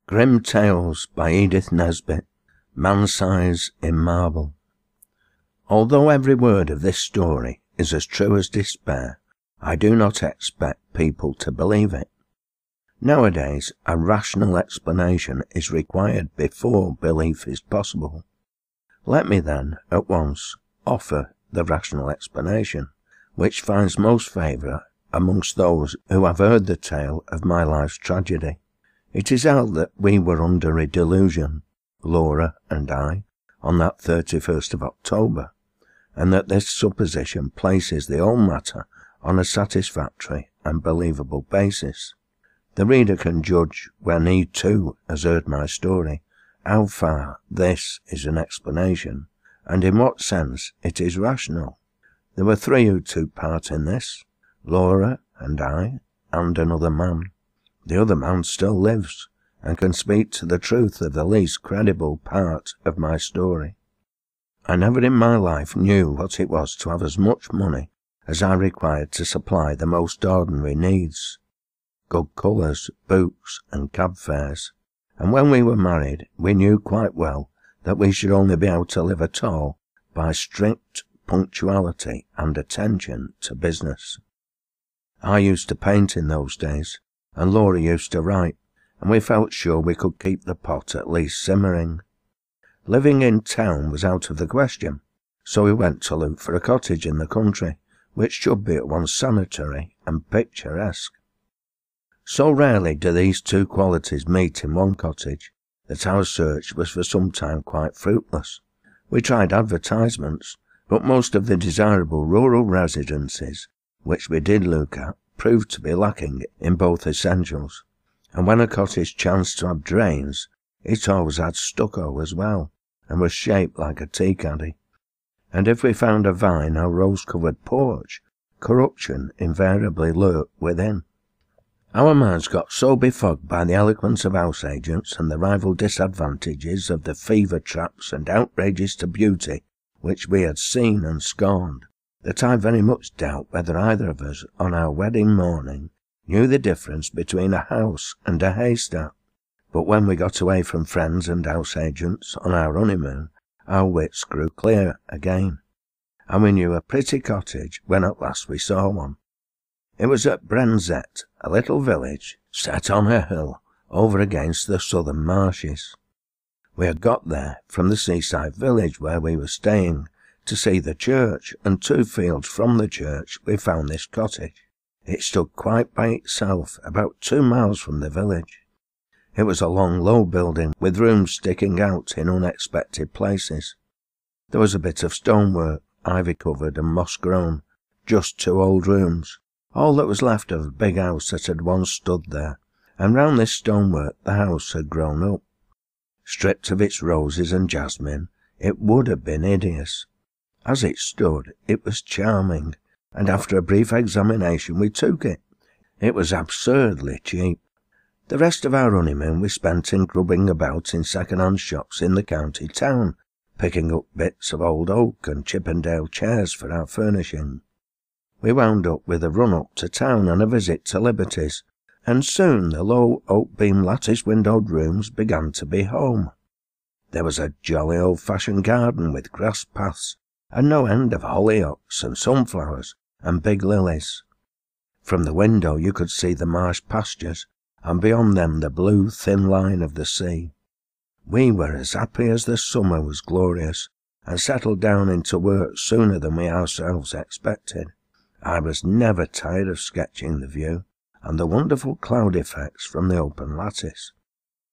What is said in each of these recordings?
Grim Tales by Edith Nesbit, Man-Size in Marble. Although every word of this story is as true as despair, I do not expect people to believe it. Nowadays, a rational explanation is required before belief is possible. Let me then, at once, offer the rational explanation, which finds most favour amongst those who have heard the tale of my life's tragedy. It is held that we were under a delusion, Laura and I, on that 31st of October, and that this supposition places the whole matter on a satisfactory and believable basis. The reader can judge, when he too has heard my story, how far this is an explanation, and in what sense it is rational. There were three who took part in this, Laura and I, and another man. The other man still lives, and can speak to the truth of the least credible part of my story. I never in my life knew what it was to have as much money as I required to supply the most ordinary needs, good colours, boots, and cab fares, and when we were married we knew quite well that we should only be able to live at all by strict punctuality and attention to business. I used to paint in those days, and Laura used to write, and we felt sure we could keep the pot at least simmering. Living in town was out of the question, so we went to look for a cottage in the country, which should be at once sanitary and picturesque. So rarely do these two qualities meet in one cottage, that our search was for some time quite fruitless. We tried advertisements, but most of the desirable rural residences which we did look at proved to be lacking in both essentials, and when a cottage chanced to have drains, it always had stucco as well, and was shaped like a tea caddy. And if we found a vine or rose-covered porch, corruption invariably lurked within. Our minds got so befogged by the eloquence of house agents and the rival disadvantages of the fever traps and outrages to beauty which we had seen and scorned, that I very much doubt whether either of us on our wedding morning knew the difference between a house and a haystack. But when we got away from friends and house agents on our honeymoon, our wits grew clear again, and we knew a pretty cottage when at last we saw one. It was at Brenzett, a little village set on a hill over against the southern marshes. We had got there from the seaside village where we were staying to see the church, and 2 fields from the church we found this cottage. It stood quite by itself, about 2 miles from the village. It was a long, low building, with rooms sticking out in unexpected places. There was a bit of stonework, ivy-covered and moss-grown, just 2 old rooms, all that was left of a big house that had once stood there, and round this stonework the house had grown up. Stripped of its roses and jasmine, it would have been hideous. As it stood, it was charming, and after a brief examination we took it. It was absurdly cheap. The rest of our honeymoon we spent in grubbing about in second-hand shops in the county town, picking up bits of old oak and Chippendale chairs for our furnishing. We wound up with a run-up to town and a visit to Liberty's, and soon the low oak-beam lattice-windowed rooms began to be home. There was a jolly old-fashioned garden with grass paths, and no end of hollyhocks and sunflowers and big lilies. From the window you could see the marsh pastures, and beyond them the blue, thin line of the sea. We were as happy as the summer was glorious, and settled down into work sooner than we ourselves expected. I was never tired of sketching the view, and the wonderful cloud effects from the open lattice,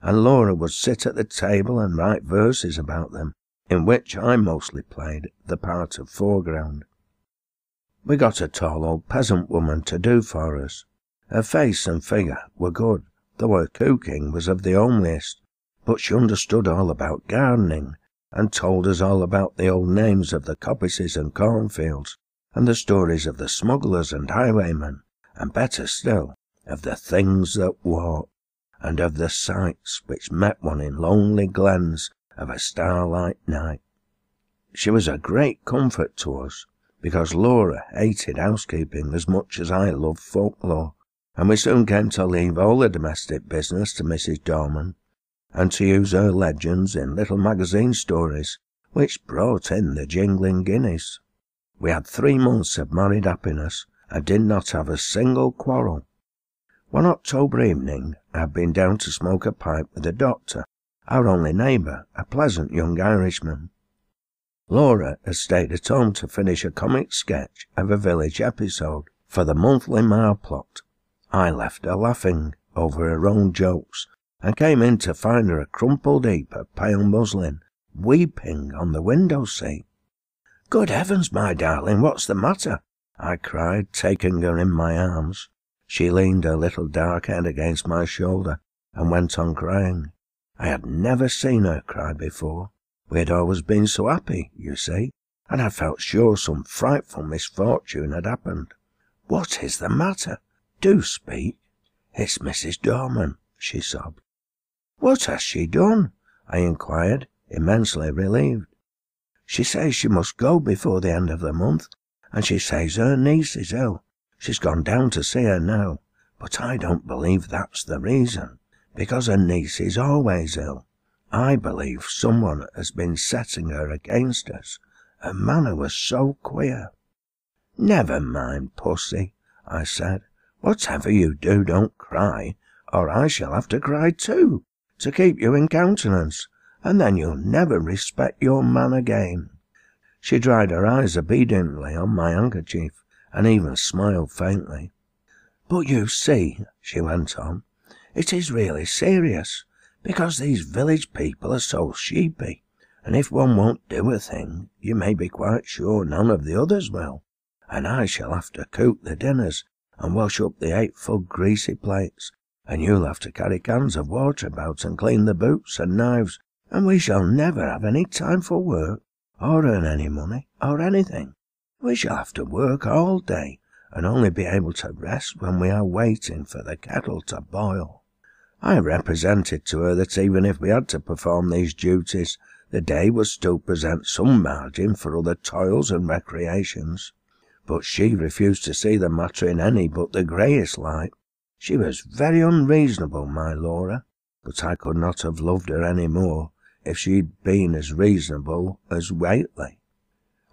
and Laura would sit at the table and write verses about them, in which I mostly played the part of foreground. We got a tall old peasant woman to do for us. Her face and figure were good, though her cooking was of the homeliest, but she understood all about gardening, and told us all about the old names of the coppices and cornfields, and the stories of the smugglers and highwaymen, and better still, of the things that walk, and of the sights which met one in lonely glens of a starlight night. She was a great comfort to us, because Laura hated housekeeping as much as I loved folklore, and we soon came to leave all the domestic business to Mrs. Dorman, and to use her legends in little magazine stories, which brought in the jingling guineas. We had 3 months of married happiness, and did not have a single quarrel. One October evening I had been down to smoke a pipe with the doctor, our only neighbour, a pleasant young Irishman. Laura had stayed at home to finish a comic sketch of a village episode for the monthly Malc. I left her laughing over her own jokes, and came in to find her a crumpled heap of pale muslin, weeping on the window-seat. "Good heavens, my darling, what's the matter?" I cried, taking her in my arms. She leaned her little dark head against my shoulder, and went on crying. I had never seen her cry before. We had always been so happy, you see, and I felt sure some frightful misfortune had happened. "What is the matter? Do speak." "It's Mrs. Dorman," she sobbed. "What has she done?" I inquired, immensely relieved. "She says she must go before the end of the month, and she says her niece is ill. She's gone down to see her now, but I don't believe that's the reason, because her niece is always ill. I believe someone has been setting her against us. Her manner was so queer." "Never mind, pussy," I said. "Whatever you do, don't cry, or I shall have to cry too, to keep you in countenance, and then you'll never respect your man again." She dried her eyes obediently on my handkerchief, and even smiled faintly. "But you see," she went on, "it is really serious, because these village people are so sheepy, and if one won't do a thing, you may be quite sure none of the others will, and I shall have to cook the dinners, and wash up the 8 greasy plates, and you'll have to carry cans of water about and clean the boots and knives, and we shall never have any time for work, or earn any money, or anything. We shall have to work all day, and only be able to rest when we are waiting for the kettle to boil." I represented to her that even if we had to perform these duties, the day would still present some margin for other toils and recreations. But she refused to see the matter in any but the greyest light. She was very unreasonable, my Laura, but I could not have loved her any more if she'd been as reasonable as Whately.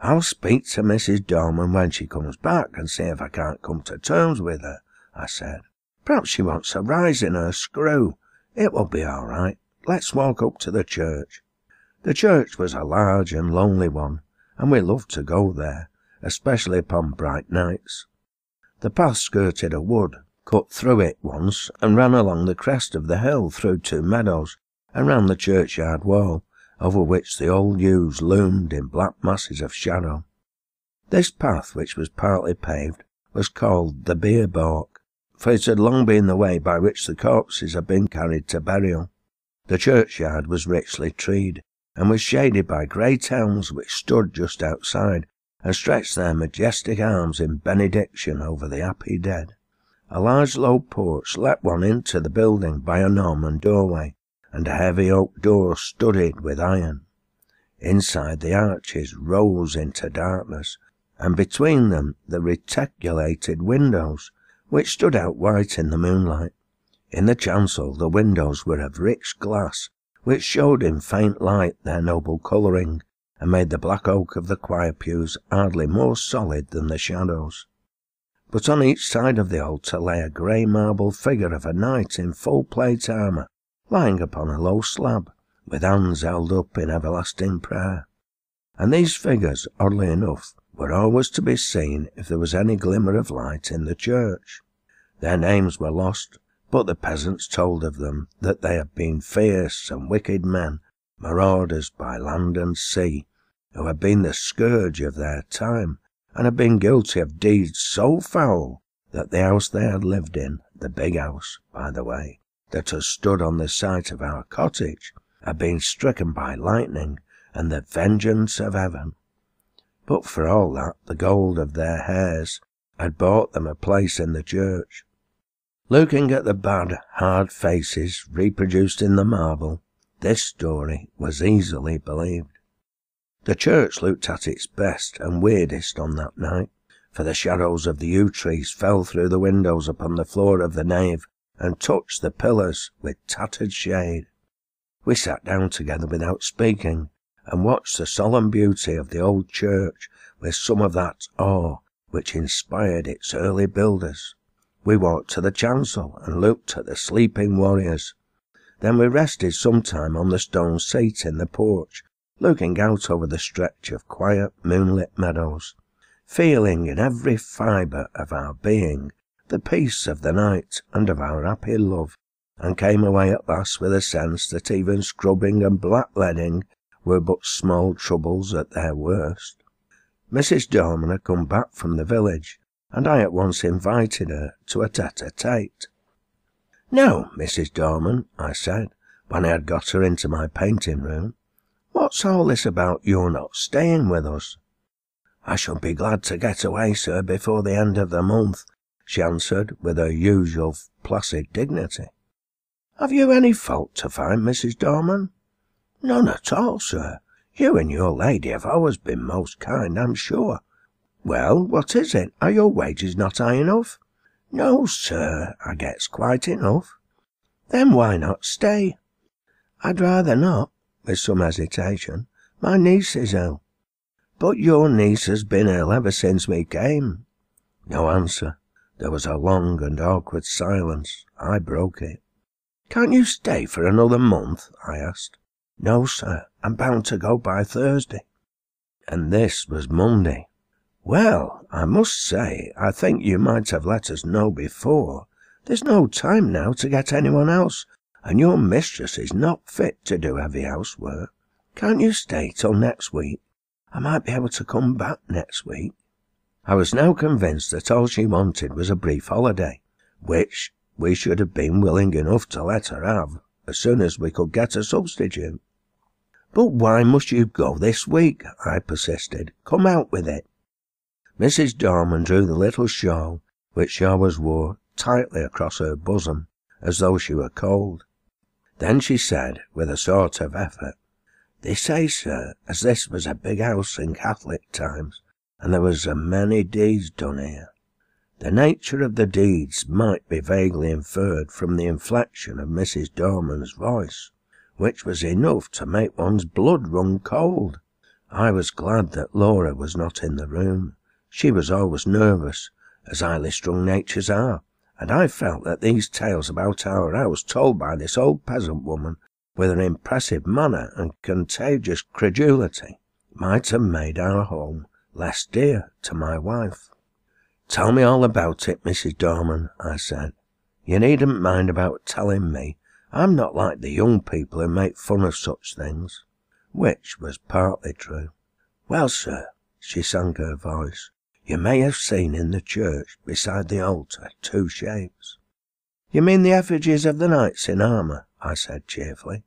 "I'll speak to Mrs. Dorman when she comes back and see if I can't come to terms with her," I said. "Perhaps she wants a rise in her screw. It will be all right. Let's walk up to the church." The church was a large and lonely one, and we loved to go there, especially upon bright nights. The path skirted a wood, cut through it once, and ran along the crest of the hill through 2 meadows, and round the churchyard wall, over which the old yews loomed in black masses of shadow. This path, which was partly paved, was called the bier balk, for it had long been the way by which the corpses had been carried to burial. The churchyard was richly treed, and was shaded by great elms which stood just outside, and stretched their majestic arms in benediction over the happy dead. A large low porch let one into the building by a Norman doorway, and a heavy oak door studded with iron. Inside, the arches rose into darkness, and between them the reticulated windows, which stood out white in the moonlight. In the chancel the windows were of rich glass, which showed in faint light their noble colouring, and made the black oak of the choir pews hardly more solid than the shadows. But on each side of the altar lay a grey marble figure of a knight in full plate armour, lying upon a low slab, with hands held up in everlasting prayer. And these figures, oddly enough, were always to be seen if there was any glimmer of light in the church. Their names were lost, but the peasants told of them that they had been fierce and wicked men, marauders by land and sea, who had been the scourge of their time, and had been guilty of deeds so foul that the house they had lived in, the big house, by the way, that had stood on the site of our cottage, had been stricken by lightning and the vengeance of heaven. But for all that, the gold of their hairs had bought them a place in the church. Looking at the bad, hard faces reproduced in the marble, this story was easily believed. The church looked at its best and weirdest on that night, for the shadows of the yew trees fell through the windows upon the floor of the nave and touched the pillars with tattered shade. We sat down together without speaking, and watched the solemn beauty of the old church with some of that awe which inspired its early builders. We walked to the chancel and looked at the sleeping warriors. Then we rested some time on the stone seat in the porch, looking out over the stretch of quiet moonlit meadows, feeling in every fibre of our being the peace of the night and of our happy love, and came away at last with a sense that even scrubbing and blackleading were but small troubles at their worst. Mrs. Dorman had come back from the village, and I at once invited her to a tete-a-tete. "Now, Mrs. Dorman," I said, when I had got her into my painting room, "what's all this about your not staying with us?" "I shall be glad to get away, sir, before the end of the month," she answered with her usual placid dignity. "Have you any fault to find, Mrs. Dorman?" "None at all, sir. You and your lady have always been most kind, I'm sure." "Well, what is it? Are your wages not high enough?" "No, sir, I gets quite enough." "Then why not stay?" "I'd rather not," with some hesitation. "My niece is ill." "But your niece has been ill ever since we came." No answer. There was a long and awkward silence. I broke it. "Can't you stay for another month?" I asked. "No, sir, I'm bound to go by Thursday." And this was Monday. "Well, I must say, I think you might have let us know before. There's no time now to get anyone else, and your mistress is not fit to do heavy housework. Can't you stay till next week? I might be able to come back next week." I was now convinced that all she wanted was a brief holiday, which we should have been willing enough to let her have as soon as we could get a substitute. "But why must you go this week?" I persisted. "Come out with it." Mrs. Dorman drew the little shawl, which she always wore, tightly across her bosom, as though she were cold. Then she said, with a sort of effort, "They say, sir, as this was a big house in Catholic times, and there was a many deeds done here." The nature of the deeds might be vaguely inferred from the inflection of Mrs. Dorman's voice, which was enough to make one's blood run cold. I was glad that Laura was not in the room. She was always nervous, as highly strung natures are, and I felt that these tales about our house told by this old peasant woman, with her impressive manner and contagious credulity, might have made our home less dear to my wife. "Tell me all about it, Mrs. Dorman," I said. "You needn't mind about telling me. I'm not like the young people who make fun of such things." Which was partly true. "Well, sir," she sank her voice, "you may have seen in the church, beside the altar, two shapes." "You mean the effigies of the knights in armour?" I said cheerfully.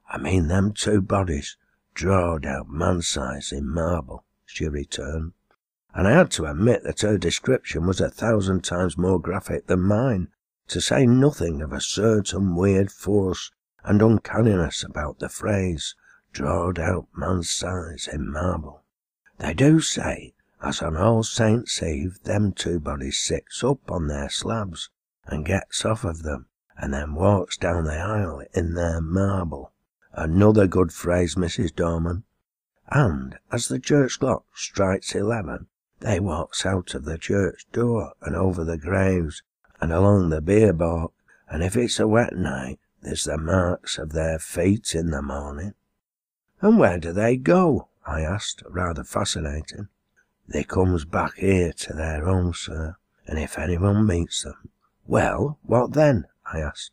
"I mean them two bodies, drawed out man-size in marble," she returned, and I had to admit that her description was 1,000 times more graphic than mine, to say nothing of a certain weird force and uncanniness about the phrase, "drawed out man-size in marble." "They do say as on All Saints' Eve them two bodies sits up on their slabs and gets off of them, and then walks down the aisle in their marble." Another good phrase, Mrs. Dorman. "And as the church clock strikes 11, they walks out of the church door and over the graves and along the bier balk, and if it's a wet night, there's the marks of their feet in the morning." "And where do they go?" I asked, rather fascinated. "They comes back here to their home, sir, and if anyone meets them—" "Well, what then?" I asked.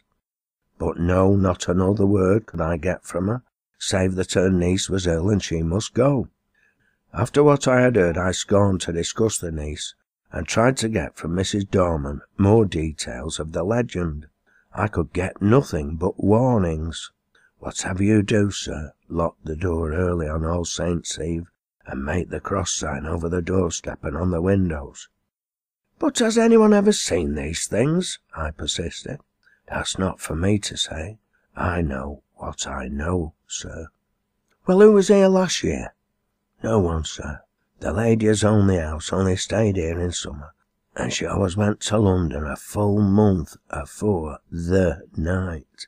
But no, not another word could I get from her, save that her niece was ill and she must go. After what I had heard, I scorned to discuss the niece, and tried to get from Mrs. Dorman more details of the legend. I could get nothing but warnings. "Whatever you do, sir, lock the door early on All Saints' Eve, and make the cross sign over the doorstep and on the windows." "But has anyone ever seen these things?" I persisted. "That's not for me to say. I know what I know, sir." "Well, who was here last year?" "No one, sir. The lady as owned the house only stayed here in summer, and she always went to London a full month afore the night."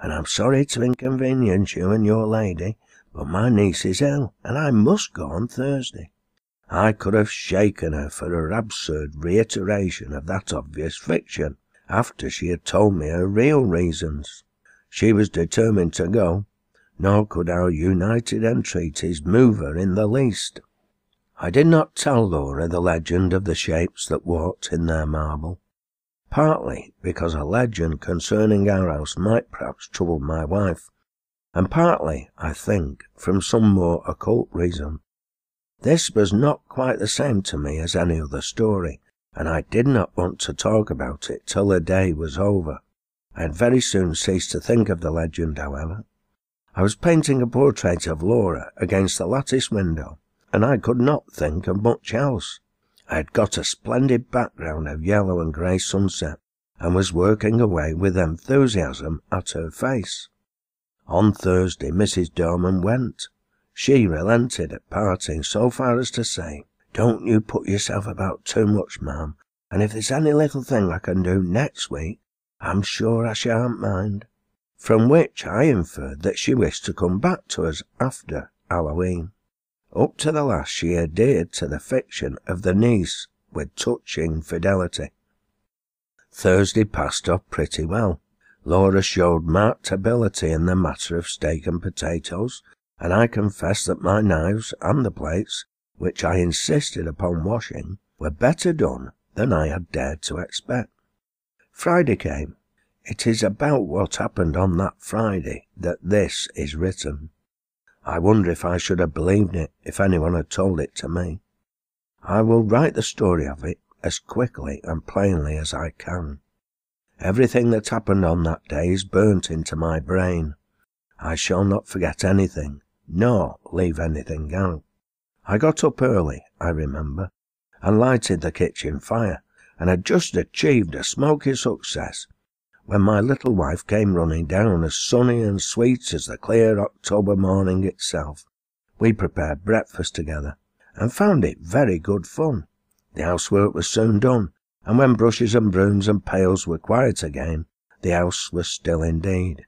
and I'm sorry to inconvenience you and your lady, but my niece is ill, and I must go on Thursday." I could have shaken her for her absurd reiteration of that obvious fiction, after she had told me her real reasons. She was determined to go, nor could our united entreaties move her in the least. I did not tell Laura the legend of the shapes that walked in their marble, partly because a legend concerning our house might perhaps trouble my wife, and partly, I think, from some more occult reason. This was not quite the same to me as any other story, and I did not want to talk about it till the day was over. I had very soon ceased to think of the legend, however. I was painting a portrait of Laura against the lattice window, and I could not think of much else. I had got a splendid background of yellow and grey sunset, and was working away with enthusiasm at her face. On Thursday Mrs. Dorman went. She relented at parting so far as to say, "Don't you put yourself about too much, ma'am, and if there's any little thing I can do next week, I'm sure I shan't mind." From which I inferred that she wished to come back to us after Halloween. Up to the last she adhered to the fiction of the niece with touching fidelity. Thursday passed off pretty well. Laura showed marked ability in the matter of steak and potatoes, and I confess that my knives and the plates, which I insisted upon washing, were better done than I had dared to expect. Friday came. It is about what happened on that Friday that this is written. I wonder if I should have believed it if anyone had told it to me. I will write the story of it as quickly and plainly as I can. Everything that happened on that day is burnt into my brain. I shall not forget anything, nor leave anything out. I got up early, I remember, and lighted the kitchen fire, and had just achieved a smoky success, when my little wife came running down as sunny and sweet as the clear October morning itself. We prepared breakfast together, and found it very good fun. The housework was soon done, and when brushes and brooms and pails were quiet again, the house was still indeed.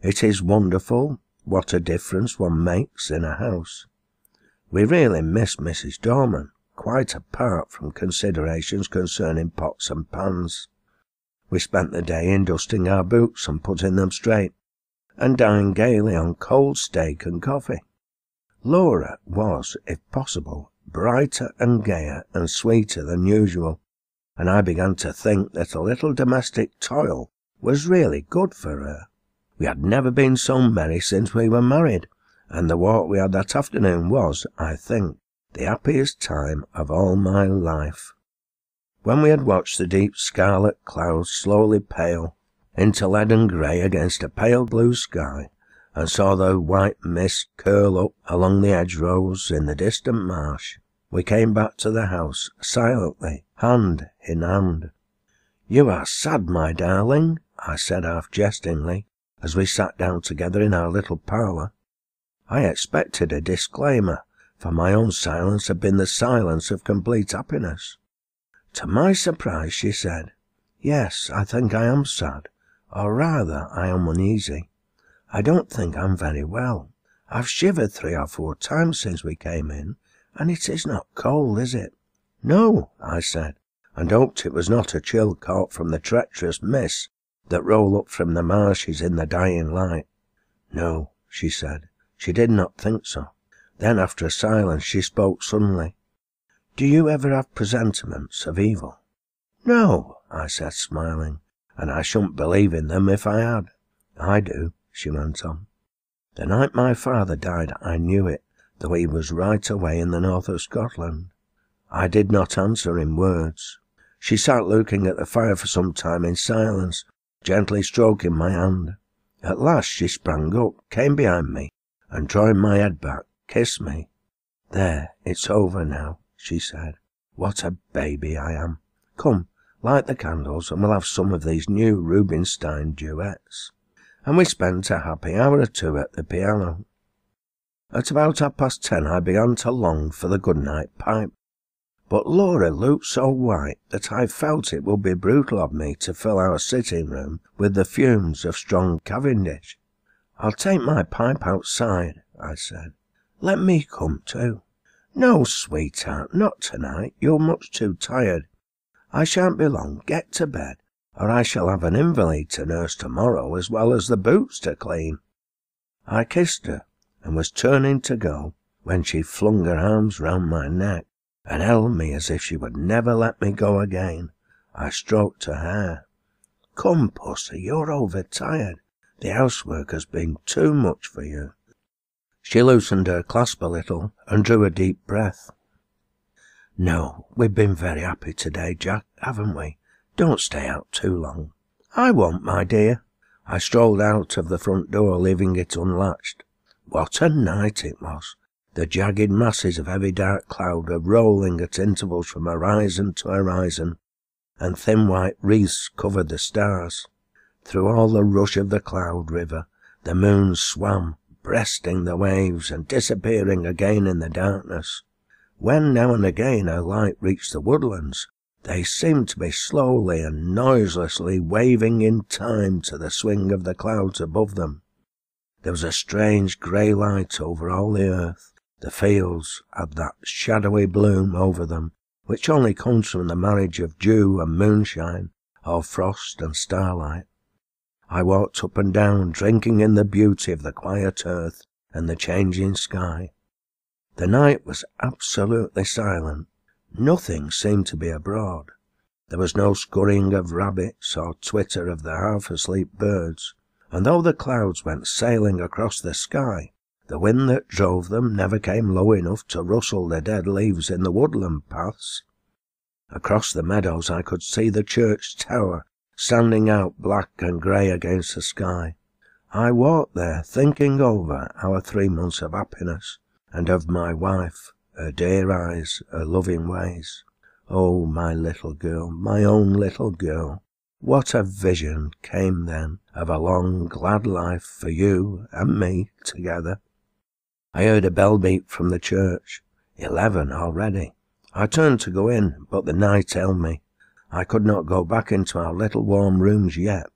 It is wonderful what a difference one makes in a house. We really missed Mrs. Dorman, quite apart from considerations concerning pots and pans. We spent the day in dusting our boots and putting them straight, and dined gaily on cold steak and coffee. Laura was, if possible, brighter and gayer and sweeter than usual, and I began to think that a little domestic toil was really good for her. We had never been so merry since we were married, and the walk we had that afternoon was, I think, the happiest time of all my life. When we had watched the deep scarlet clouds slowly pale into leaden grey against a pale blue sky, and saw the white mist curl up along the hedgerows in the distant marsh, we came back to the house silently, hand in hand. "You are sad, my darling," I said half-jestingly, as we sat down together in our little parlour. I expected a disclaimer, for my own silence had been the silence of complete happiness. To my surprise she said, "Yes, I think I am sad, or rather I am uneasy. I don't think I'm very well. I've shivered 3 or 4 times since we came in, and it is not cold, is it?" "No," I said, and hoped it was not a chill caught from the treacherous mists that roll up from the marshes in the dying light. "No," she said. She did not think so. Then, after a silence, she spoke suddenly. "Do you ever have presentiments of evil?" "No," I said, smiling, "and I shouldn't believe in them if I had." "I do," she went on. "The night my father died I knew it, though he was right away in the north of Scotland." I did not answer in words. She sat looking at the fire for some time in silence, gently stroking my hand. At last she sprang up, came behind me, and drawing my head back, kissed me. "There, it's over now," she said. "What a baby I am. Come, light the candles, and we'll have some of these new Rubinstein duets." And we spent a happy hour or 2 at the piano. At about 10:30 I began to long for the good-night pipe. but Laura looked so white that I felt it would be brutal of me to fill our sitting-room with the fumes of strong Cavendish. "I'll take my pipe outside," I said. "Let me come too." "No, sweetheart, not tonight. You're much too tired. I shan't be long. Get to bed, or I shall have an invalid to nurse tomorrow as well as the boots to clean." I kissed her and was turning to go when she flung her arms round my neck and held me as if she would never let me go again. I stroked her hair. "Come, pussy, you're overtired. The housework has been too much for you." She loosened her clasp a little and drew a deep breath. "No, we've been very happy today, Jack, haven't we? Don't stay out too long." "I won't, my dear." I strolled out of the front door, leaving it unlatched. What a night it was! The jagged masses of heavy dark cloud were rolling at intervals from horizon to horizon, and thin white wreaths covered the stars. Through all the rush of the cloud river, the moon swam, breasting the waves and disappearing again in the darkness. When now and again her light reached the woodlands, they seemed to be slowly and noiselessly waving in time to the swing of the clouds above them. There was a strange grey light over all the earth. The fields had that shadowy bloom over them, which only comes from the marriage of dew and moonshine, or frost and starlight. I walked up and down, drinking in the beauty of the quiet earth and the changing sky. The night was absolutely silent. Nothing seemed to be abroad. There was no scurrying of rabbits or twitter of the half-asleep birds, and though the clouds went sailing across the sky, the wind that drove them never came low enough to rustle the dead leaves in the woodland paths. Across the meadows I could see the church tower standing out black and grey against the sky. I walked there, thinking over our 3 months of happiness, and of my wife, her dear eyes, her loving ways. Oh, my little girl, my own little girl, what a vision came then of a long, glad life for you and me together. I heard a bell beat from the church. 11 already. I turned to go in, but the night held me. I could not go back into our little warm rooms yet.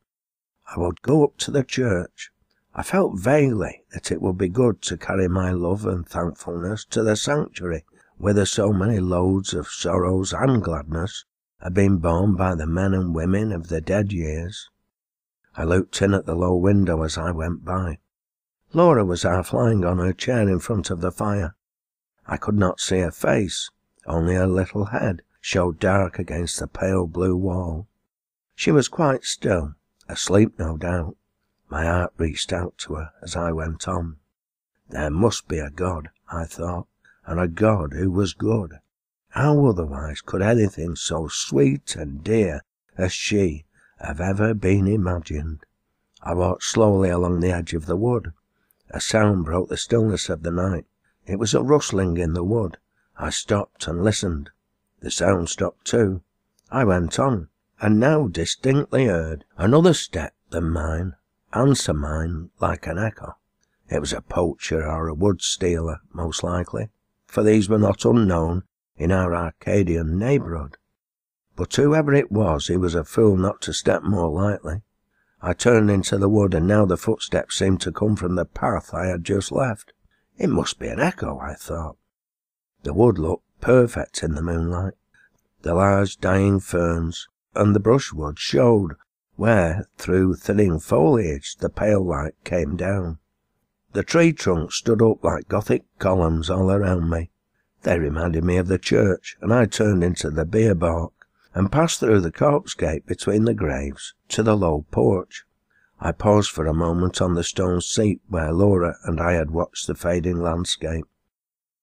I would go up to the church. I felt vaguely that it would be good to carry my love and thankfulness to the sanctuary, whither so many loads of sorrows and gladness had been borne by the men and women of the dead years. I looked in at the low window as I went by. Laura was half lying on her chair in front of the fire. I could not see her face, only her little head showed dark against the pale blue wall. She was quite still, asleep no doubt. My heart reached out to her as I went on. There must be a God, I thought, and a God who was good. How otherwise could anything so sweet and dear as she have ever been imagined? I walked slowly along the edge of the wood. A sound broke the stillness of the night. It was a rustling in the wood. I stopped and listened. The sound stopped too. I went on, and now distinctly heard another step than mine, answer mine like an echo. It was a poacher or a wood stealer, most likely, for these were not unknown in our Arcadian neighbourhood. But whoever it was, he was a fool not to step more lightly. I turned into the wood, and now the footsteps seemed to come from the path I had just left. It must be an echo, I thought. The wood looked perfect in the moonlight. The large dying ferns and the brushwood showed where, through thinning foliage, the pale light came down. The tree trunks stood up like Gothic columns all around me. They reminded me of the church, and I turned into the bier balk and passed through the corpse gate between the graves to the low porch. I paused for a moment on the stone seat where Laura and I had watched the fading landscape.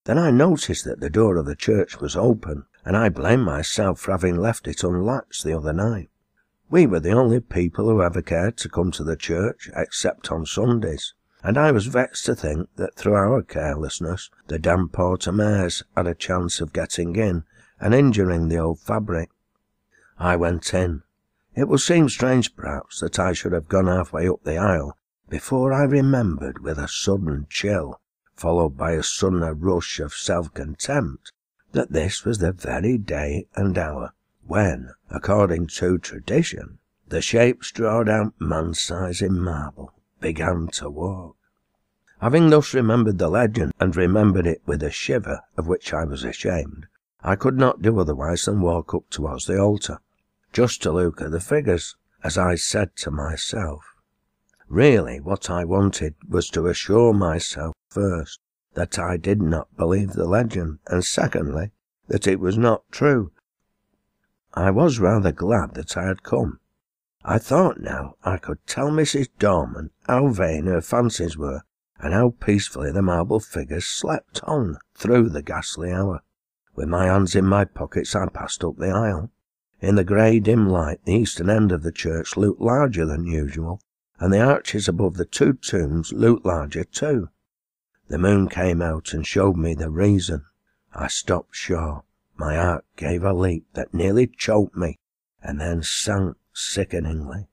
Then I noticed that the door of the church was open, and I blamed myself for having left it unlatched the other night. We were the only people who ever cared to come to the church, except on Sundays, and I was vexed to think that through our carelessness the damp autumn airs had a chance of getting in and injuring the old fabric. I went in. It will seem strange, perhaps, that I should have gone halfway up the aisle before I remembered with a sudden chill, followed by a sudden rush of self-contempt, that this was the very day and hour when, according to tradition, the shapes drawed out man-size in marble began to walk. Having thus remembered the legend, and remembered it with a shiver of which I was ashamed, I could not do otherwise than walk up towards the altar, just to look at the figures, as I said to myself. Really, what I wanted was to assure myself, first, that I did not believe the legend, and secondly, that it was not true. I was rather glad that I had come. I thought now I could tell Mrs. Dorman how vain her fancies were, and how peacefully the marble figures slept on through the ghastly hour. With my hands in my pockets I passed up the aisle. In the grey dim light the eastern end of the church looked larger than usual, and the arches above the two tombs looked larger too. The moon came out and showed me the reason. I stopped short. My heart gave a leap that nearly choked me, and then sank sickeningly.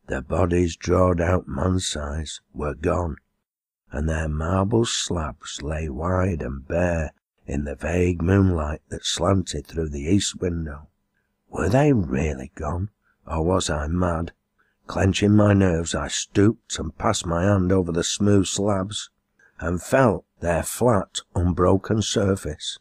The bodies drawed out man-size were gone, and their marble slabs lay wide and bare in the vague moonlight that slanted through the east window. Were they really gone, or was I mad? Clenching my nerves, I stooped and passed my hand over the smooth slabs, and felt their flat, unbroken surface.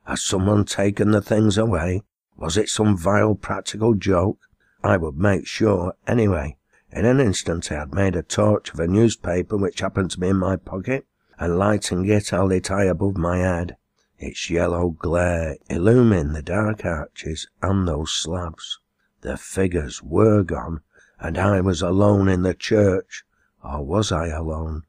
Had someone taken the things away? Was it some vile practical joke? I would make sure, anyway. In an instant I had made a torch of a newspaper which happened to be in my pocket, and lighting it held it high above my head. Its yellow glare illumined the dark arches and those slabs. The figures were gone, and I was alone in the church. Or was I alone?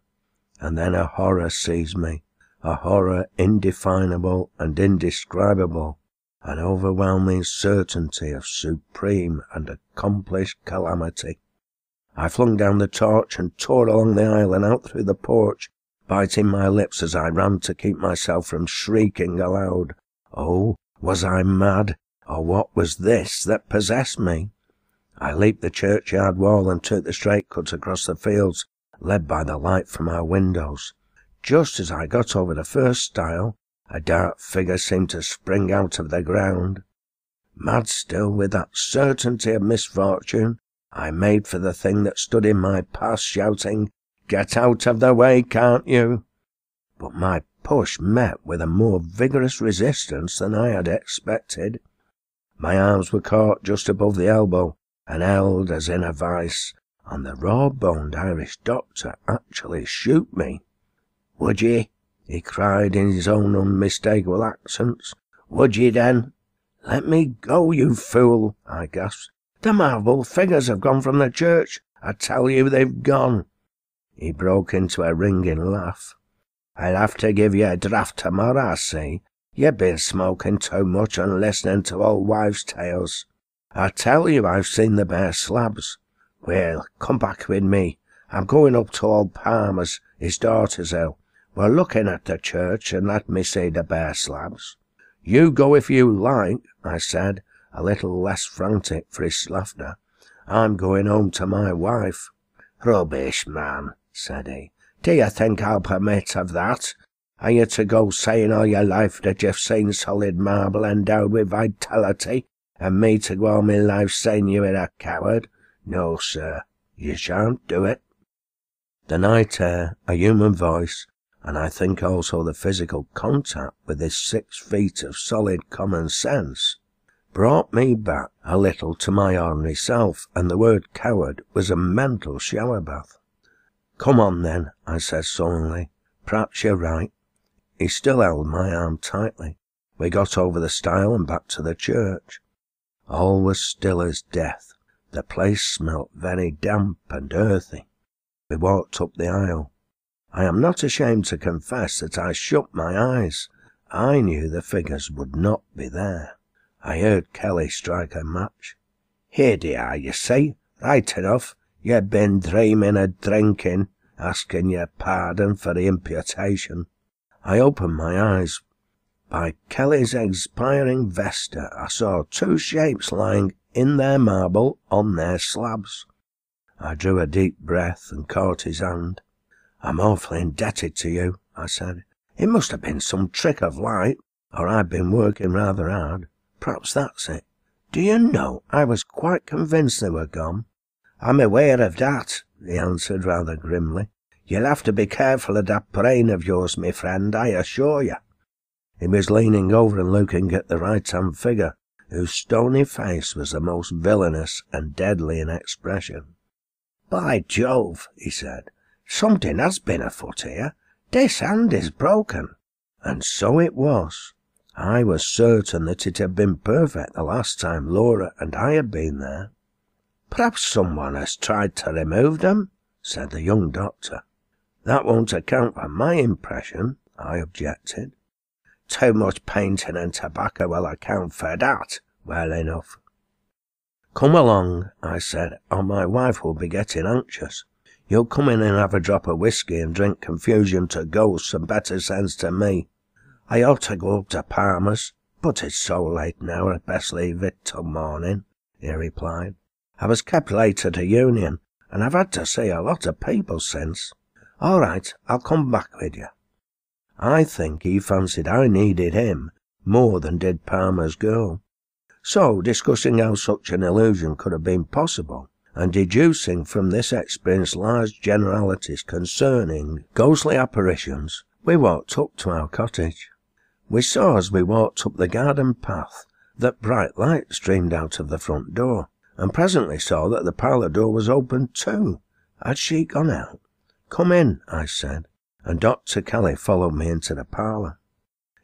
And then a horror seized me, a horror indefinable and indescribable, an overwhelming certainty of supreme and accomplished calamity. I flung down the torch and tore along the aisle and out through the porch, biting my lips as I ran to keep myself from shrieking aloud. Oh, was I mad, or what was this that possessed me? I leaped the churchyard wall and took the straight cut across the fields, led by the light from our windows. Just as I got over the first stile, a dark figure seemed to spring out of the ground. Mad still with that certainty of misfortune, I made for the thing that stood in my path, shouting, "Get out of the way, can't you?" But my push met with a more vigorous resistance than I had expected. My arms were caught just above the elbow, and held as in a vice, and the raw-boned Irish doctor actually shoot me. "Would ye?" he cried in his own unmistakable accents. "Would ye then?" "Let me go, you fool," I gasped. "The marble figures have gone from the church. I tell you they've gone." He broke into a ringing laugh. "I'll have to give you a draft tomorrow, I see. You've been smoking too much and listening to old wives' tales. I tell you I've seen the bare slabs. Well, come back with me. I'm going up to old Palmer's, his daughter's ill. We're looking at the church, and let me see the bare slabs." "You go if you like," I said, a little less frantic for his laughter. "I'm going home to my wife." "Rubbish, man," said he. "Do you think I'll permit of that? Are you to go saying all your life that you've seen solid marble endowed with vitality, and me to go all my life saying you were a coward? No, sir, you shan't do it." The night air, a human voice, and I think also the physical contact with this 6 feet of solid common sense, brought me back a little to my ordinary self, and the word coward was a mental shower bath. "Come on then," I said sullenly. "Perhaps you're right." He still held my arm tightly. We got over the stile and back to the church. All was still as death. The place smelt very damp and earthy. We walked up the aisle. I am not ashamed to confess that I shut my eyes. I knew the figures would not be there. I heard Kelly strike a match. "Here they are, you see. Right enough. You've been dreaming of drinking, asking your pardon for the imputation." I opened my eyes. By Kelly's expiring vesta I saw 2 shapes lying in their marble on their slabs. I drew a deep breath and caught his hand. "I'm awfully indebted to you," I said. "It must have been some trick of light. or I've been working rather hard. Perhaps that's it. Do you know, I was quite convinced they were gone." "I'm aware of that," he answered rather grimly. "You'll have to be careful of that brain of yours, me friend, I assure you." He was leaning over and looking at the right-hand figure, whose stony face was the most villainous and deadly in expression. "By Jove," he said, "something has been afoot here. This hand is broken." And so it was. I was certain that it had been perfect the last time Laura and I had been there. "Perhaps someone has tried to remove them," said the young doctor. "That won't account for my impression," I objected. "Too much painting and tobacco will account for that, well enough." "Come along," I said, "or my wife will be getting anxious. You'll come in and have a drop of whiskey and drink confusion to ghosts and better sense to me. I ought to go up to Palmer's, but it's so late now I'd best leave it till morning," he replied. "I was kept late at a union, and I've had to see a lot of people since." "All right, I'll come back with you." I think he fancied I needed him more than did Palmer's girl. So, discussing how such an illusion could have been possible, and deducing from this experience large generalities concerning ghostly apparitions, we walked up to our cottage. We saw as we walked up the garden path that bright light streamed out of the front door, and presently saw that the parlour door was open too. Had she gone out? "Come in," I said, and Dr. Cowle followed me into the parlour.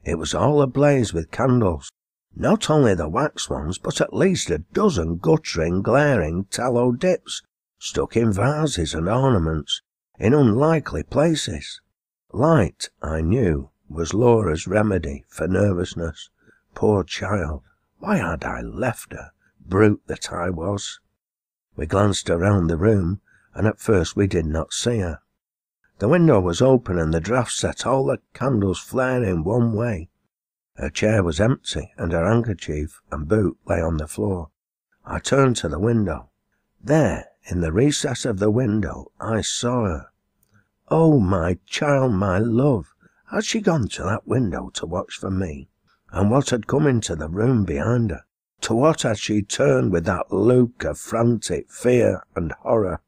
It was all ablaze with candles, not only the wax ones, but at least a dozen guttering, glaring tallow dips, stuck in vases and ornaments, in unlikely places. Light, I knew, was Laura's remedy for nervousness. Poor child, why had I left her, brute that I was? We glanced around the room, and at first we did not see her. The window was open, and the draught set all the candles flaring one way. Her chair was empty, and her handkerchief and boot lay on the floor. I turned to the window. There, in the recess of the window, I saw her. Oh, my child, my love! Had she gone to that window to watch for me? And what had come into the room behind her? To what had she turned with that look of frantic fear and horror?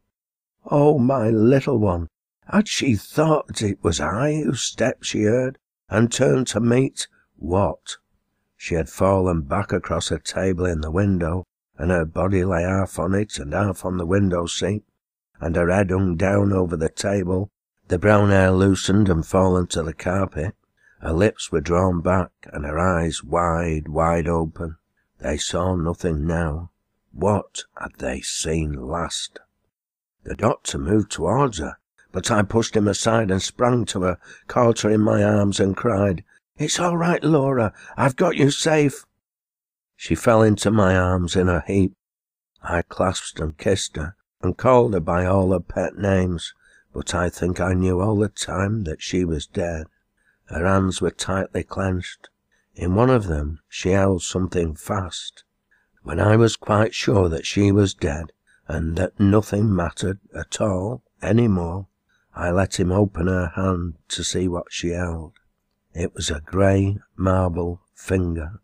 Oh, my little one! Had she thought it was I whose steps she heard, and turned to meet what? She had fallen back across a table in the window, and her body lay half on it and half on the window seat, and her head hung down over the table, the brown hair loosened and fallen to the carpet. Her lips were drawn back, and her eyes wide, wide open. They saw nothing now. What had they seen last? The doctor moved towards her, but I pushed him aside and sprang to her, caught her in my arms and cried, "It's all right, Laura, I've got you safe." She fell into my arms in a heap. I clasped and kissed her, and called her by all her pet names, but I think I knew all the time that she was dead. Her hands were tightly clenched. In one of them she held something fast. When I was quite sure that she was dead, and that nothing mattered at all any more, I let him open her hand to see what she held. It was a grey marble finger.